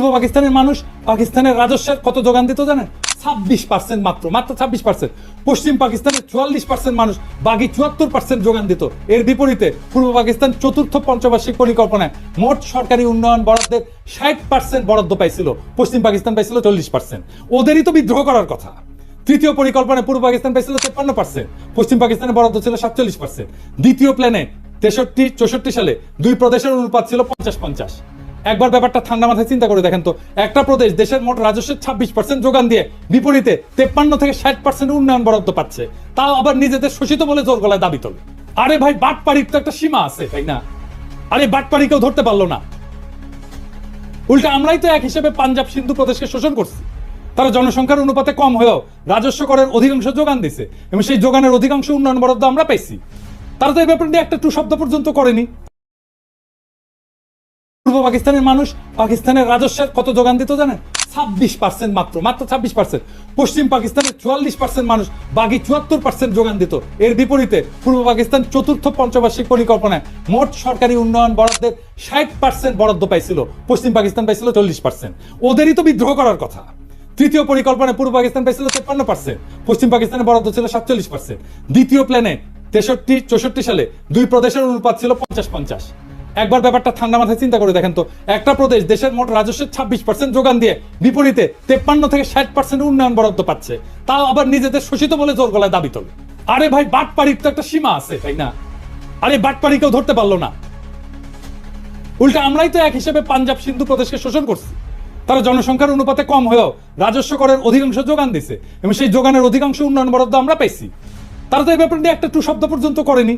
পূর্ব পাকিস্তানের মানুষ পাকিস্তানের রাজস্বের কত যোগান দিত জানেন? 26%, মাত্র 26%। পশ্চিম পাকিস্তানের 44% মানুষ বাকি 74% যোগান দিত। এর বিপরীতে পূর্ব পাকিস্তান চতুর্থ পঞ্চবার্ষিক পরিকল্পনায় মোট সরকারি উন্নয়ন বরাদ্দের 60% বরাদ্দ পাইছিল, পশ্চিম পাকিস্তান পাইছিল 40%। ওদেরই তো বিদ্রোহ করার কথা। তৃতীয় পরিকল্পনায় পূর্ব পাকিস্তান পাইছিল 53%, পশ্চিম পাকিস্তানের বরাদ্দ ছিল 47%। দ্বিতীয় প্ল্যানে 63-64 সালে দুই প্রদেশের অনুপাত ছিল 50-50। একবার ব্যাপারটা ঠান্ডা মাথায় চিন্তা করে দেখেন তো, একটা প্রদেশ দেশের মোট রাজস্বের 26% যোগান দিয়ে বিপরীতে 53-60% উন্নয়ন বরাদ্দ পাচ্ছে, তাও আবার নিজেদের শোষিত বলে জোর গলায় দাবি তোলে। আরে ভাই, বাটপাড়ির তো একটা সীমা আছে, তাই না? আরে বাটপাড়ি কেউ ধরতে পারলো না। উল্টা আমরাই তো এক হিসেবে পাঞ্জাব সিন্ধু প্রদেশকে শোষণ করছি। তারা জনসংখ্যার অনুপাতে কম হয়েও রাজস্ব করের অধিকাংশ যোগান দিছে এবং সেই যোগানের অধিকাংশ উন্নয়ন বরাদ্দ আমরা পাইছি। তারা তো এই ব্যাপার নিয়ে একটা টু শব্দ পর্যন্ত করেনি। পূর্ব পাকিস্তানের মানুষ পাকিস্তানের রাজস্বের কত যোগান দিত জানেন? 26%, মাত্র 26%। পশ্চিম পাকিস্তানের 44% মানুষ বাকি 74% যোগান দিত। এর বিপরীতে পূর্ব পাকিস্তান চতুর্থ পঞ্চবার্ষিক পরিকল্পনায় মোট সরকারি উন্নয়ন বরাদ্দের 60% বরাদ্দ পাইছিল, পশ্চিম পাকিস্তান পাইছিল 40%। ওদেরই তো বিদ্রোহ করার কথা। তৃতীয় পরিকল্পনায় পূর্ব পাকিস্তান পাইছিল 53%, পশ্চিম পাকিস্তানের বরাদ্দ ছিল 47%। দ্বিতীয় প্ল্যানে 63-64 সালে দুই প্রদেশের অনুপাত ছিল 50-50। একবার ব্যাপারটা ঠান্ডা মাথায় চিন্তা করে দেখেন তো, একটা প্রদেশ দেশের মোট রাজস্বের 26% যোগান দিয়ে বিপরীতে 53-60% উন্নয়ন বরাদ্দ পাচ্ছে, তাও আবার নিজেদের শোষিত বলে জোর গলায় দাবি তোলে। আরে ভাই, বাটপাড়ির তো একটা সীমা আছে, তাই না? আরে বাটপাড়ি কেউ ধরতে পারলো না। উল্টা আমরাই তো এক হিসেবে পাঞ্জাব সিন্ধু প্রদেশকে শোষণ করছি। তারা জনসংখ্যার অনুপাতে কম হয়েও রাজস্ব করের অধিকাংশ যোগান দিছে এবং সেই যোগানের অধিকাংশ উন্নয়ন বরাদ্দ আমরা পাইছি। তারা তো এই ব্যাপার নিয়ে একটা টু শব্দ পর্যন্ত করেনি।